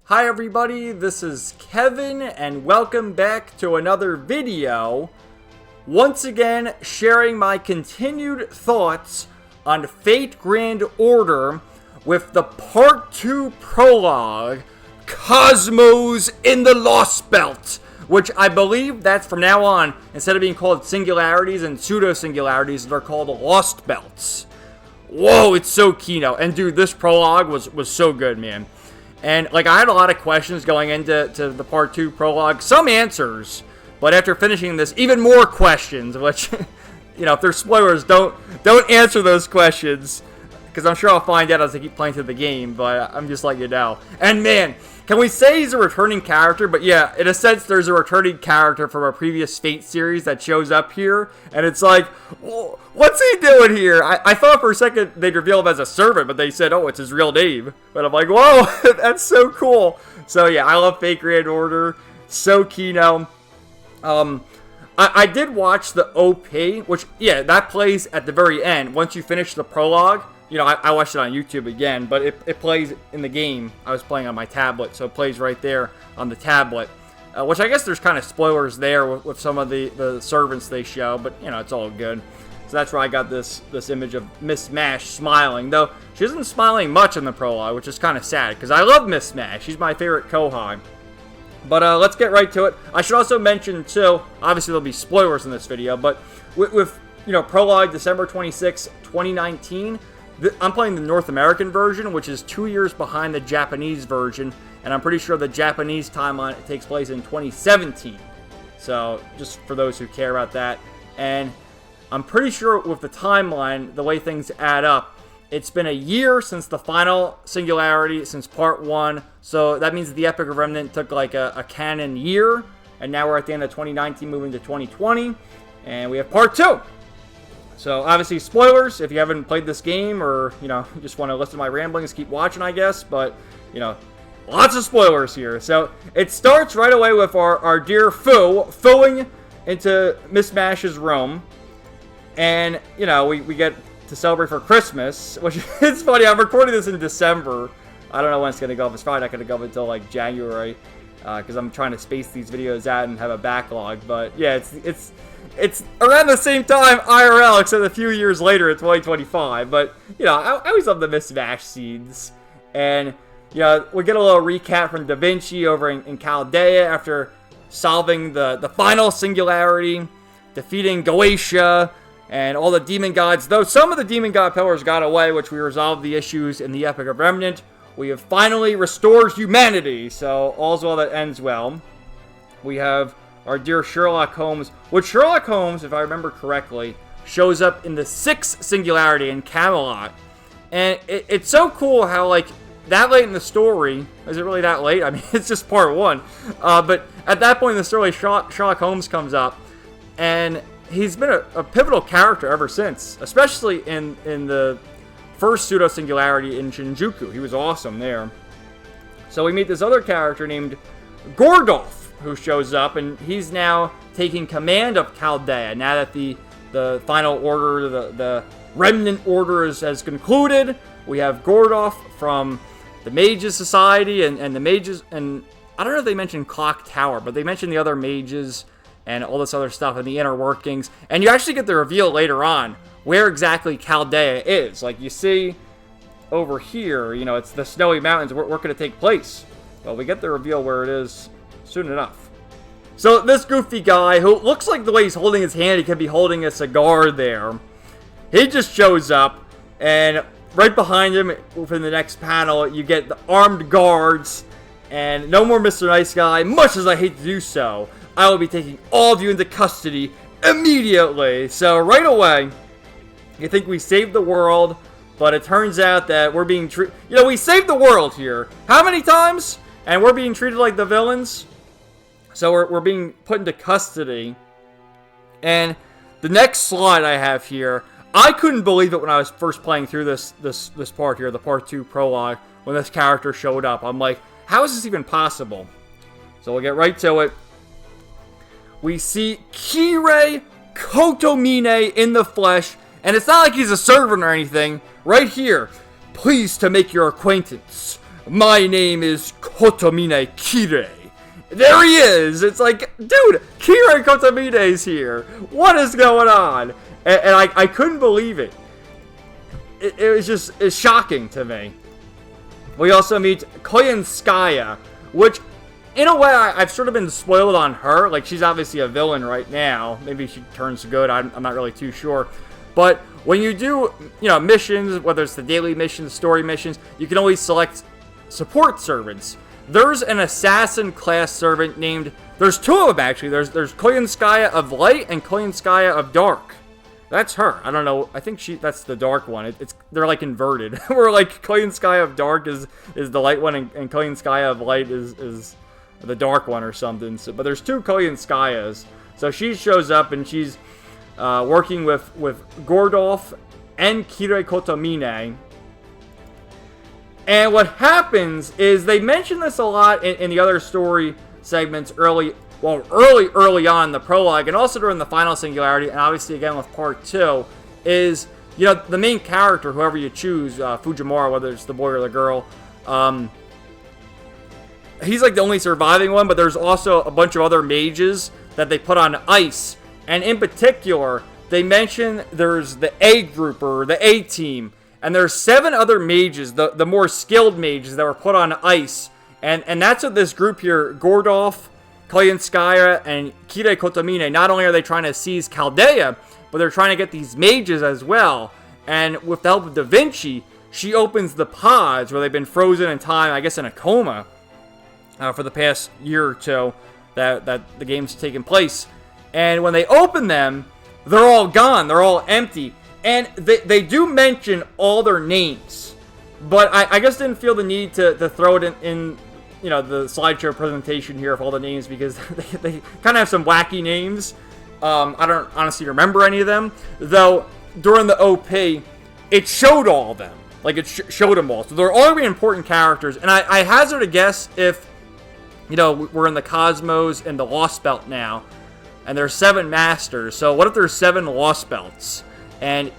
Hi everybody, this is Kevin and welcome back to another video. Once again, sharing my continued thoughts on Fate Grand Order with the Part 2 Prologue, Cosmos in the Lostbelt, which I believe that's from now on, instead of being called singularities and pseudo-singularities, they're called Lostbelts. Whoa, it's so Kino. And dude, this prologue was so good, man. And, like, I had a lot of questions going into the Part 2 Prologue. Some answers, but after finishing this, even more questions, which, you know, if there's spoilers, don't answer those questions, because I'm sure I'll find out as I keep playing through the game, but I'm just letting you know. And, man, can we say he's a returning character? But, yeah, in a sense, there's a returning character from a previous Fate series that shows up here, and it's like, what's he doing here? I thought for a second they'd reveal him as a servant, but they said, oh, it's his real name. But I'm like, whoa, that's so cool. So, yeah, I love Fate Grand Order. So Kino. I did watch the OP, which, yeah, that plays at the very end. Once you finish the prologue, you know, I watched it on YouTube again, but it plays in the game. I was playing on my tablet, so it plays right there on the tablet. Which I guess there's kind of spoilers there with some of the servants they show, but, you know, it's all good. So that's where I got this image of Miss Mash smiling, though she isn't smiling much in the prologue, which is kind of sad, because I love Miss Mash. She's my favorite Kohai. But let's get right to it. I should also mention, too, obviously there'll be spoilers in this video, but with you know, Prologue December 26, 2019, I'm playing the North American version, which is 2 years behind the Japanese version, and I'm pretty sure the Japanese timeline takes place in 2017. So, just for those who care about that. And I'm pretty sure with the timeline, the way things add up, it's been a year since the final singularity, since Part 1, so that means the Epic Remnant took like a canon year, and now we're at the end of 2019, moving to 2020, and we have Part 2! So, obviously, spoilers, if you haven't played this game, or, you know, just want to listen to my ramblings, keep watching, I guess, but, you know, lots of spoilers here. So, it starts right away with our dear Fooing into Miss Mash's room, and, you know, we get to celebrate for Christmas, which is funny, I'm recording this in December. I don't know when it's going to go up. It's probably not going to go up until, like, January, because I'm trying to space these videos out and have a backlog, but, yeah, it's around the same time IRL, except a few years later in 2025. But, you know, I always love the Miss Mash scenes. And, you know, we get a little recap from Da Vinci over in Chaldea after solving the final singularity, defeating Goetia, and all the demon gods. Though some of the demon god pillars got away, which we resolved the issues in the Epic of Remnant, we have finally restored humanity. So, all's well that ends well. We have our dear Sherlock Holmes, which Sherlock Holmes, if I remember correctly, shows up in the 6th singularity in Camelot. And it's so cool how, like, that late in the story, is it really that late? I mean, it's just Part 1. But at that point in the story, Sherlock Holmes comes up, and he's been a pivotal character ever since, especially in the first pseudo-singularity in Shinjuku. He was awesome there. So we meet this other character named Gordolf, who shows up, and he's now taking command of Chaldea now that the final order, the remnant order has concluded. We have Gordolf from the Mages Society and the Mages, and I don't know if they mentioned Clock Tower, but they mentioned the other mages and all this other stuff and the inner workings, and you actually get the reveal later on where exactly Chaldea is. Like, you see over here, you know, it's the snowy mountains where could it take place? Well, we get the reveal where it is soon enough. So this goofy guy, who looks like the way he's holding his hand, he could be holding a cigar there. He just shows up, and right behind him, within the next panel, you get the armed guards, and no more Mr. Nice Guy. Much as I hate to do so, I will be taking all of you into custody immediately. So right away, you think we saved the world, but it turns out that we're being treated... You know, we saved the world here. How many times? And we're being treated like the villains. So we're being put into custody. And the next slide I have here, I couldn't believe it when I was first playing through this part here, the Part 2 Prologue, when this character showed up. I'm like, how is this even possible? So we'll get right to it. We see Kirei Kotomine in the flesh, and it's not like he's a servant or anything. Right here, pleased to make your acquaintance. My name is Kotomine Kire. There he is! It's like, dude, Kire Kotomine's here! What is going on? And I couldn't believe it. It was just it's shocking to me. We also meet Koyenskaya, which, in a way, I've sort of been spoiled on her. Like, she's obviously a villain right now. Maybe she turns good. I'm not really too sure. But when you do, missions, whether it's the daily missions, story missions, you can always select support servants. There's an assassin class servant named... There's two of them, actually. There's Koyenskaya of Light and Koyenskaya of Dark. That's her. I don't know. I think that's the dark one. They're like inverted. Where like Koyenskaya of Dark is the light one, and Koyenskaya of Light is the dark one or something. So, but there's two Koyenskayas. So she shows up and she's working with Gordolf and Kire Kotomine. And what happens is they mention this a lot in the other story segments early on in the prologue, and also during the final singularity, and obviously again with part 2, is, the main character, whoever you choose, Fujimura, whether it's the boy or the girl, he's like the only surviving one, but there's also a bunch of other mages that they put on ice, and in particular, they mention there's the A group, or the A team, and there's 7 other mages, the more skilled mages that were put on ice, and that's what this group here, Gordolf, Koyenskaya, and Kire Kotomine, not only are they trying to seize Chaldea, but they're trying to get these mages as well. And with the help of Da Vinci, she opens the pods where they've been frozen in time, I guess in a coma, for the past year or two that the game's taken place. And when they open them, they're all gone. They're all empty. And they do mention all their names. But I guess didn't feel the need to throw it in the slideshow presentation here of all the names, because they kind of have some wacky names. I don't honestly remember any of them, though during the OP, it showed all of them. Like, it showed them all. So they're all really important characters, and I hazard a guess if, we're in the Cosmos and the Lostbelt now, and there's 7 masters. So what if there's 7 Lostbelts, and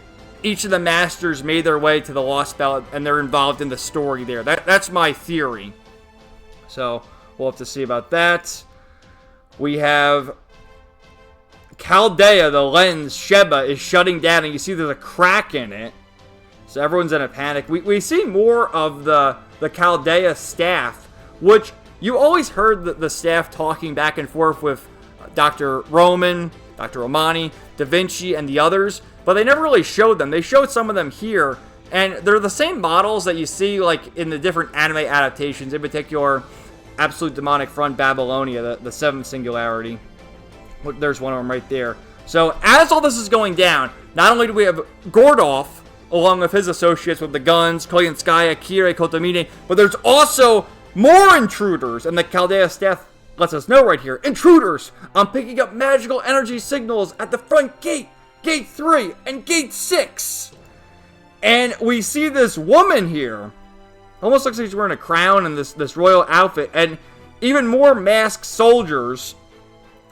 each of the masters made their way to the Lostbelt, and they're involved in the story there? That's my theory. So, we'll have to see about that. We have Chaldea, the lens, Sheba, is shutting down, and you see there's a crack in it. So everyone's in a panic. We see more of the Chaldea staff, which you always heard the staff talking back and forth with Dr. Roman, Dr. Romani, Da Vinci, and the others, but they never really showed them. They showed some of them here, and they're the same models that you see like in the different anime adaptations, in particular Absolute Demonic Front Babylonia, the 7th singularity. Look, there's one of them right there. So as all this is going down, not only do we have Gordolf, along with his associates with the guns, Koyenskaya, Kire, Kotomine, but there's also more intruders, and the Chaldea staff lets us know right here. Intruders! I'm picking up magical energy signals at the front gate, Gate 3, and Gate 6. And we see this woman here. Almost looks like she's wearing a crown and this royal outfit. And even more masked soldiers,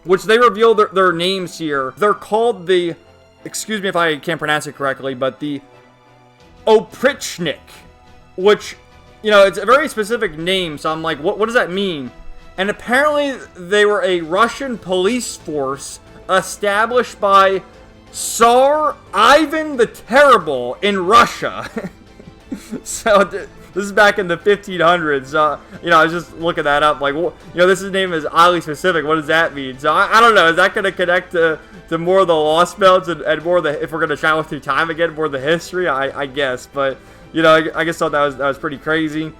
which they reveal their names here. They're called the, excuse me if I can't pronounce it correctly, but the Oprichnik, which, it's a very specific name. So I'm like, what does that mean? And apparently they were a Russian police force established by Tsar Ivan the Terrible in Russia. So this is back in the 1500s. I was just looking that up. Like, this name is oddly specific. What does that mean? So I don't know. Is that going to connect to more of the Lostbelts and more of the, if we're going to travel through time again, more of the history? I guess. But I just thought that was pretty crazy.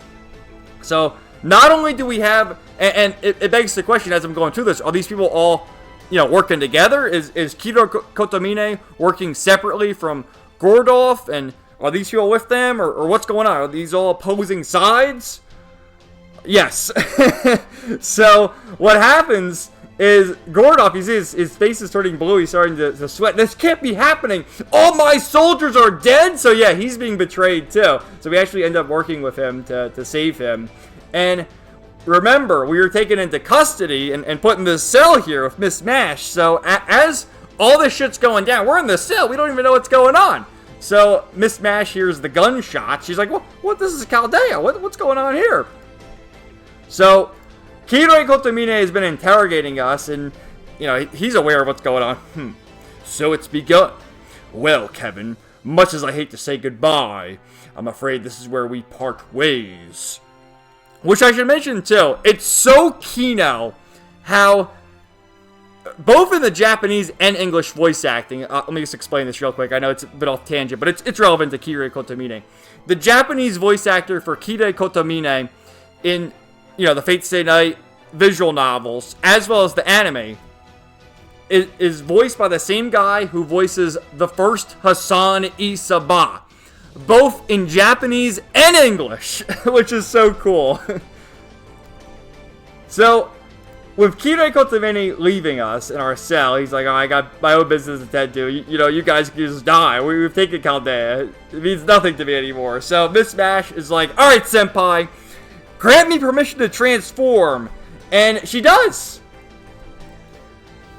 So not only do we have, and it begs the question as I'm going through this: are these people all, working together? Is Kire Kotomine working separately from Gordolf, and are these people with them, or what's going on? Are these all opposing sides? Yes. So what happens is Gordolf, you see his face is turning blue, he's starting to sweat. This can't be happening! All my soldiers are dead! So yeah, he's being betrayed too. So we actually end up working with him to save him. And remember, we were taken into custody and put in this cell here with Miss Mash. So as all this shit's going down, we're in the cell, we don't even know what's going on. So Miss Mash hears the gunshot. She's like, what? This is Chaldea. What's going on here? So, Kiroi Kotomine has been interrogating us, and, you know, he's aware of what's going on. So it's begun. Well, Kevin, much as I hate to say goodbye, I'm afraid this is where we part ways. Which I should mention, too. It's so Kino how, both in the Japanese and English voice acting, let me just explain this real quick. I know it's a bit off tangent, but it's relevant to Kiroi Kotomine. The Japanese voice actor for Kiroi Kotomine in, you know, the Fate Stay Night visual novels, as well as the anime, is voiced by the same guy who voices the first Hassan Isaba. Both in Japanese and English, which is so cool. So, with Kiroi Kotomine leaving us in our cell, he's like, oh, I got my own business to tend to. You know, you guys can just die. We've taken Chaldea. It means nothing to me anymore. So, Miss Mash is like, alright, Senpai, grant me permission to transform. And she does.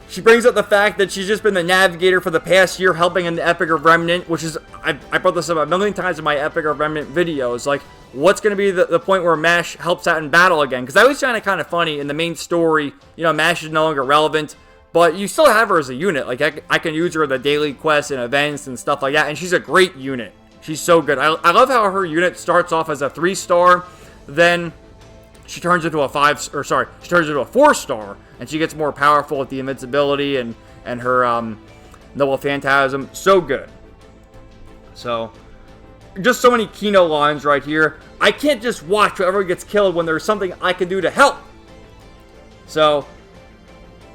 She brings up the fact that she's just been the navigator for the past year, helping in the Epic of Remnant, which is, I brought this up a million times in my Epic of Remnant videos. Like, what's going to be the point where Mash helps out in battle again? Because I always find it kind of funny in the main story, you know, Mash is no longer relevant, but you still have her as a unit. Like, I can use her in the daily quests and events and stuff like that, and she's a great unit. She's so good. I love how her unit starts off as a 3-star, then she turns into a 4-star, and she gets more powerful with the invincibility and her Noble Phantasm. So good. So, just so many Kino lines right here. I can't just watch whoever gets killed when there's something I can do to help. So,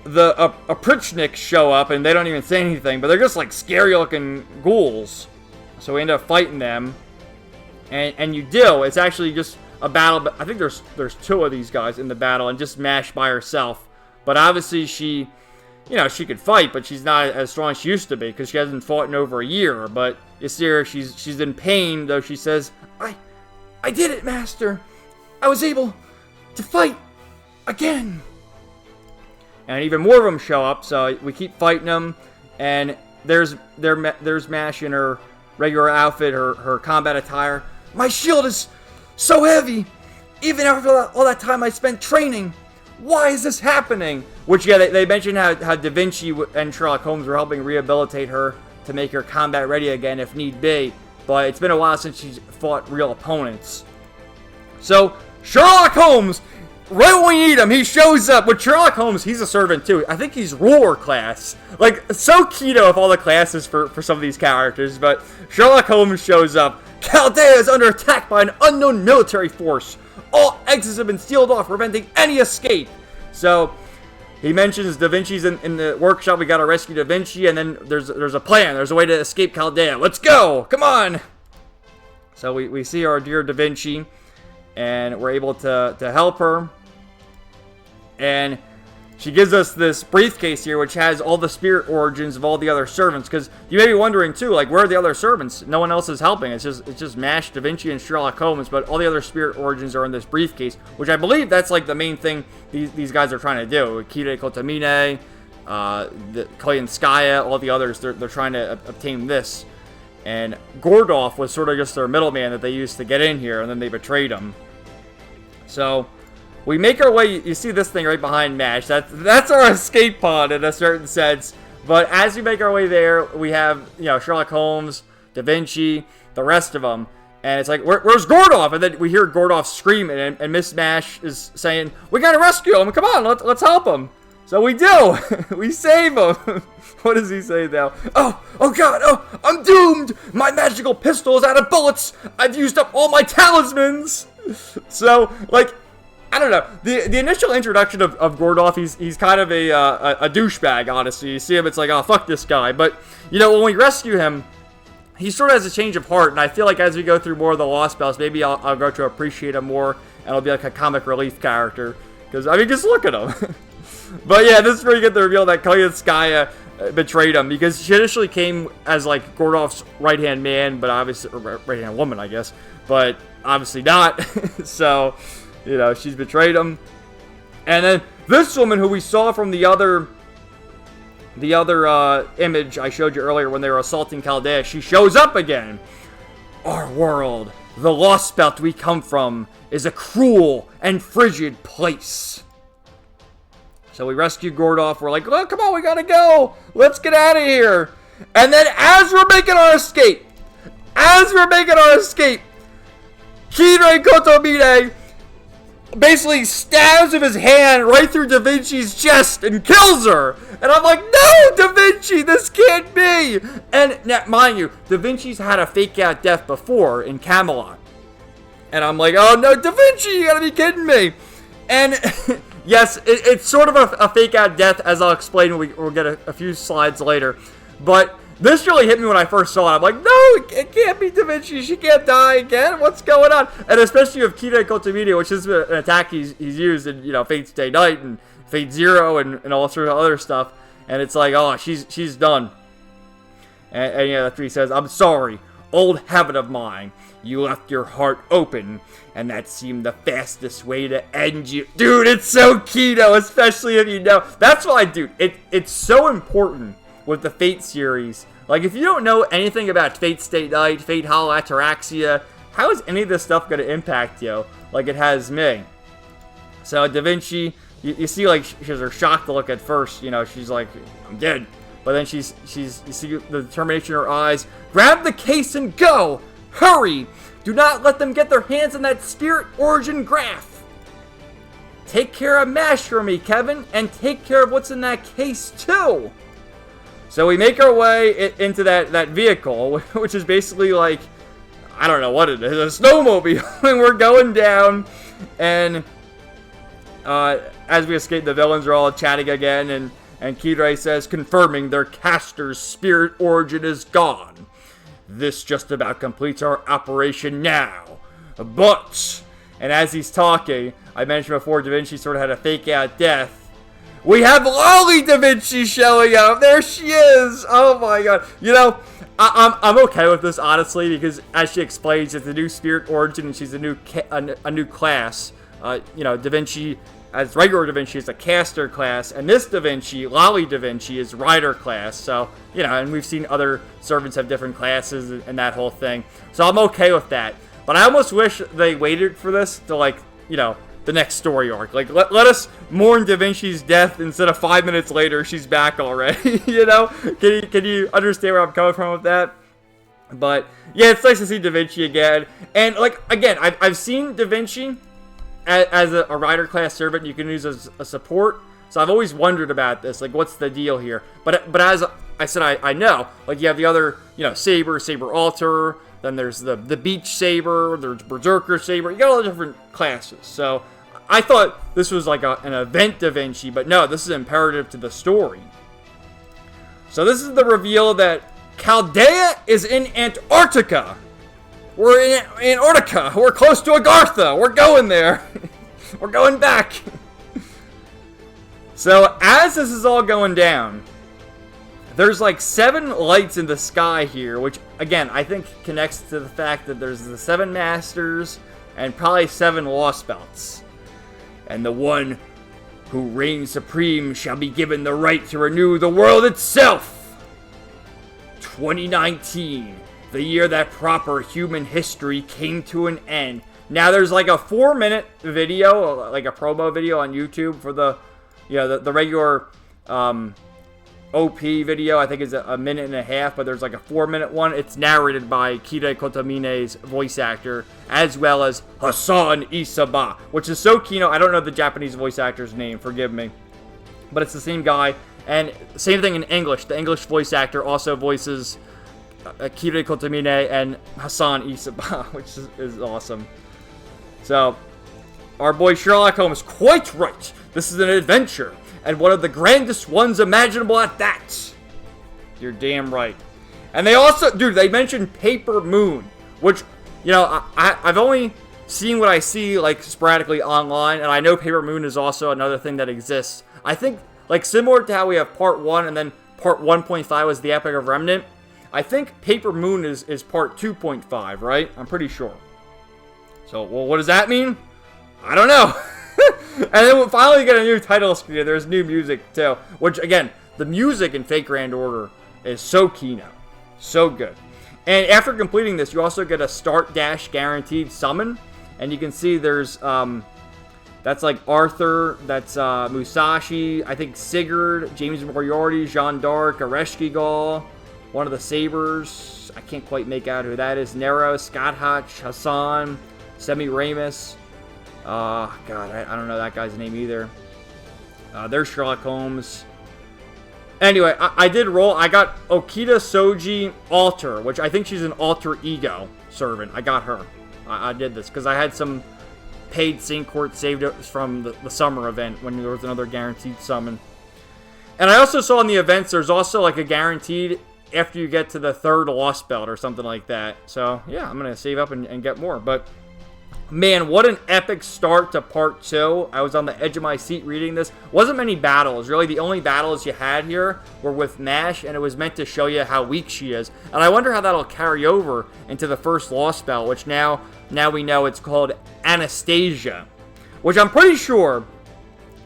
the Oprichniks show up, and they don't even say anything, but they're just like scary-looking ghouls. So we end up fighting them, and you do. It's actually just a battle, but I think there's 2 of these guys in the battle, and just Mash by herself. But obviously she, you know, she could fight, but she's not as strong as she used to be, because she hasn't fought in over a year. But you see her, she's in pain, though she says, I did it, Master. I was able to fight again. And even more of them show up, so we keep fighting them, and there's Mash in her regular outfit, her combat attire. My shield is so heavy, even after all that time I spent training. Why is this happening? Which, yeah, they mentioned how Da Vinci and Sherlock Holmes were helping rehabilitate her to make her combat ready again if need be. But it's been a while since she's fought real opponents. So, Sherlock Holmes, right when we need him, he shows up. With Sherlock Holmes, he's a servant too. I think he's ruler class. Like, so Kino of all the classes for some of these characters. But Sherlock Holmes shows up. Chaldea is under attack by an unknown military force. All exits have been sealed off, preventing any escape. So, he mentions Da Vinci's in the workshop. We gotta rescue Da Vinci, and then there's a plan. There's a way to escape Chaldea. Let's go! Come on! So we see our dear Da Vinci, and we're able to help her. And she gives us this briefcase here, which has all the spirit origins of all the other servants. Because you may be wondering too, like, where are the other servants? No one else is helping. It's just Mash, Da Vinci, and Sherlock Holmes. But all the other spirit origins are in this briefcase, which I believe that's like the main thing these guys are trying to do. Kiroi Kotomine, the Koyanskaya, all the others, they're trying to obtain this. And Gordolf was sort of just their middleman that they used to get in here, and then they betrayed him. So we make our way. You see this thing right behind Mash. That's our escape pod in a certain sense. But as we make our way there, we have, you know, Sherlock Holmes, Da Vinci, the rest of them. And it's like, where's Gordolf? And then we hear Gordolf screaming, and Miss Mash is saying, we gotta rescue him. Come on, let's help him. So we do. We save him. What does he say now? Oh God, I'm doomed. My magical pistol is out of bullets. I've used up all my talismans. So, like, I don't know. The initial introduction of Gordolf, he's kind of a douchebag, honestly. You see him, it's like, oh, fuck this guy. But, you know, when we rescue him, he sort of has a change of heart. And I feel like as we go through more of the Lostbelts, maybe I'll go to appreciate him more. And I'll be like a comic relief character. Because, I mean, just look at him. But yeah, this is where you get the reveal that Koyanskaya betrayed him. Because she initially came as, like, Gordolf's right-hand man, but obviously, or right-hand woman, I guess. But obviously not. So, you know, she's betrayed him. And then this woman who we saw from the other image I showed you earlier when they were assaulting Chaldea, she shows up again. Our world the Lostbelt we come from is a cruel and frigid place. So we rescue Gordoff. We're like, oh, come on, we gotta go. Let's get out of here. And then as we're making our escape, Kino Kotomine basically stabs with his hand right through Da Vinci's chest and kills her. And I'm like, no, Da Vinci, this can't be. And now, mind you, Da Vinci's had a fake out death before in Camelot. And I'm like, oh no, Da Vinci, you gotta be kidding me. And yes, it's sort of a fake out death, as I'll explain when we'll get a few slides later. But this really hit me when I first saw it. I'm like, no, it can't be Da Vinci. She can't die again. What's going on? And especially with Kino Kotomine, which is an attack he's used in, Fate Stay Night and Fate Zero and all sorts of other stuff. And it's like, oh, she's done. And that's what he says. I'm sorry, old habit of mine. You left your heart open, and that seemed the fastest way to end you. Dude, it's so Kino, especially if you know. That's why, dude, it's so important with the Fate series. Like, if you don't know anything about Fate Stay Night, Fate Hollow Ataraxia, how is any of this stuff going to impact you like it has me? So, Da Vinci, you see, like, she has her shocked look at first. She's like, I'm dead. But then you see the determination in her eyes. Grab the case and go! Hurry! Do not let them get their hands on that spirit origin graph. Take care of MASH for me, Kevin, and take care of what's in that case, too. So we make our way into that vehicle, which is basically like, I don't know what it is, a snowmobile. And we're going down, and as we escape, the villains are all chatting again, and Kidrai says, confirming their caster's spirit origin is gone. This just about completes our operation now. But, and as he's talking, I mentioned before, Da Vinci sort of had a fake out death. We have Lolly Da Vinci showing up. There she is. Oh my god. I'm okay with this, honestly, because as she explains, it's a new spirit origin and she's a new class. Da Vinci, as regular Da Vinci, is a caster class, and this Da Vinci, Lolly Da Vinci, is rider class. So, and we've seen other servants have different classes and that whole thing. So I'm okay with that. But I almost wish they waited for this to, the next story arc. Like, let us mourn Da Vinci's death instead of 5 minutes later, she's back already. Can you understand where I'm coming from with that? But, yeah, it's nice to see Da Vinci again. And, again, I've seen Da Vinci as a rider class servant you can use as a support. So I've always wondered about this. Like, what's the deal here? But as I said, I know. Like, you have the other, Saber Alter. Then there's the Beach Saber, there's Berserker Saber. You got all the different classes. So I thought this was like an event Da Vinci, but no, this is imperative to the story. So this is the reveal that Chaldea is in Antarctica. We're in Antarctica. We're close to Agartha. We're going there. We're going back. So as this is all going down, there's 7 lights in the sky here, which, again, I think connects to the fact that there's the 7 Masters and probably 7 Lostbelts. And the one who reigns supreme shall be given the right to renew the world itself. 2019, the year that proper human history came to an end. Now, there's a 4-minute video, like a promo video on YouTube for the regular, OP video. I think is a minute and a half, but there's a 4-minute one. It's narrated by Kino Kotomine's voice actor, as well as Hassan Isaba, which is so Kino. I don't know the Japanese voice actor's name, forgive me, but it's the same guy. And same thing in English. The English voice actor also voices Kino Kotomine and Hassan Isaba, which is awesome. So, our boy Sherlock Holmes, quite right. This is an adventure, and one of the grandest ones imaginable at that. You're damn right. And they also, dude, they mentioned Paper Moon, which, I've only seen what I see, sporadically online, and I know Paper Moon is also another thing that exists. I think, similar to how we have Part 1, and then Part 1.5 was the Epic of Remnant, I think Paper Moon is Part 2.5, right? I'm pretty sure. So, well, what does that mean? I don't know. And then we'll finally get a new title screen. There's new music, too. Which, again, the music in Fate Grand Order is so Kino. So good. And after completing this, you also get a start dash guaranteed summon. And you can see there's, that's like Arthur, that's Musashi, I think Sigurd, James Moriarty, Jeanne d'Arc, Ereshkigal, one of the Sabers. I can't quite make out who that is. Nero, Scott Hutch, Hassan, Semiramis. God, I don't know that guy's name either. There's Sherlock Holmes. Anyway, I did roll. I got Okita Soji Alter, which I think she's an alter ego servant. I got her. I did this because I had some paid Saint Court saved from the summer event when there was another guaranteed summon. And I also saw in the events there's also like a guaranteed after you get to the 3rd Lostbelt or something like that. So yeah, I'm going to save up and get more. But man, what an epic start to part 2. I was on the edge of my seat reading this. Wasn't many battles. Really, the only battles you had here were with Mash, and it was meant to show you how weak she is. And I wonder how that'll carry over into the first Lostbelt, which now we know it's called Anastasia. Which I'm pretty sure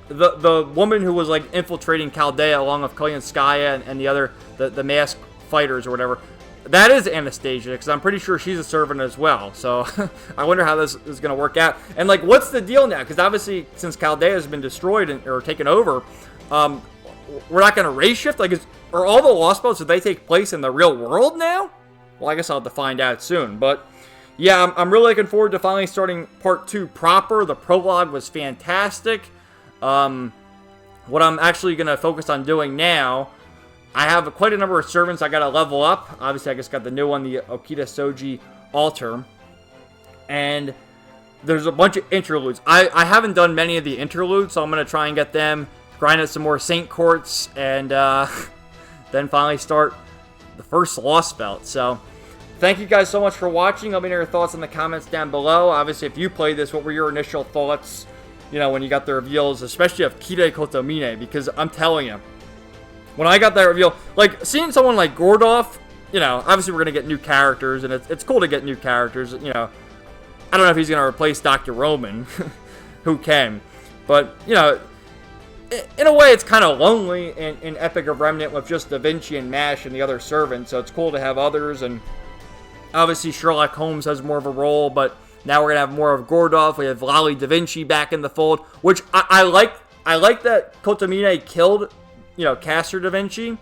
the woman who was like infiltrating Chaldea along with Koyanskaya and the other, the masked fighters or whatever, that is Anastasia, because I'm pretty sure she's a servant as well. So I wonder how this is going to work out. And like, what's the deal now? Because obviously, since Chaldea has been destroyed or taken over, we're not going to race shift. Like, are all the Lostbelts, do they take place in the real world now? Well, I guess I'll have to find out soon. But yeah, I'm really looking forward to finally starting part 2 proper. The prologue was fantastic. What I'm actually going to focus on doing now, I have quite a number of servants I got to level up. Obviously, I just got the new one, the Okita Soji Alter. And there's a bunch of interludes. I haven't done many of the interludes, so I'm going to try and get them, grind out some more Saint Courts, and then finally start the first Lostbelt. So thank you guys so much for watching. Let me know your thoughts in the comments down below. Obviously, if you played this, what were your initial thoughts, you know, when you got the reveals, especially of Kire Kotomine? Because I'm telling you, when I got that reveal, like, seeing someone like Gordolf, you know, obviously we're going to get new characters, and it's cool to get new characters, you know. I don't know if he's going to replace Dr. Roman, who can, but, you know, in a way it's kind of lonely in Epic of Remnant with just Da Vinci and Mash and the other servants, so it's cool to have others, and obviously Sherlock Holmes has more of a role, but now we're going to have more of Gordolf. We have Lally Da Vinci back in the fold, which I like that Kotomine killed, you know, Caster Da Vinci.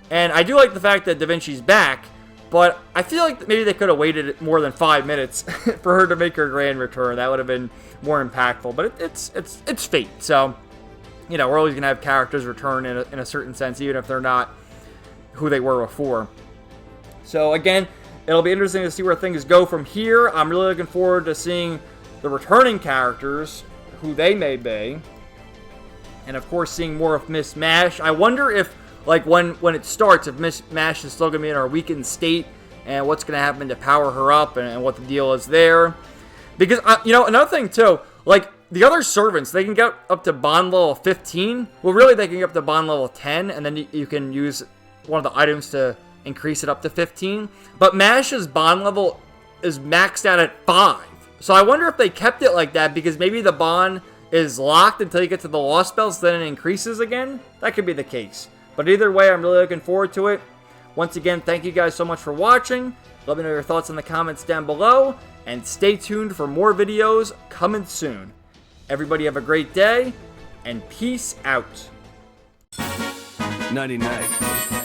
And I do like the fact that Da Vinci's back, but I feel like maybe they could have waited more than 5 minutes for her to make her grand return. That would have been more impactful, but it's fate. So, you know, we're always going to have characters return in a certain sense, even if they're not who they were before. So, again, it'll be interesting to see where things go from here. I'm really looking forward to seeing the returning characters, who they may be. And, of course, seeing more of Miss Mash. I wonder if, like, when it starts, if Miss Mash is still going to be in her weakened state, and what's going to happen to power her up, and what the deal is there. Because, you know, another thing, too, like, the other servants, they can get up to bond level 15. Well, really, they can get up to bond level 10, and then you can use one of the items to increase it up to 15. But Mash's bond level is maxed out at 5. So I wonder if they kept it like that, because maybe the bond is locked until you get to the Lostbelts, then it increases again. That could be the case. But either way, I'm really looking forward to it. Once again, thank you guys so much for watching. Let me know your thoughts in the comments down below. And stay tuned for more videos coming soon. Everybody have a great day, and peace out. Nighty night.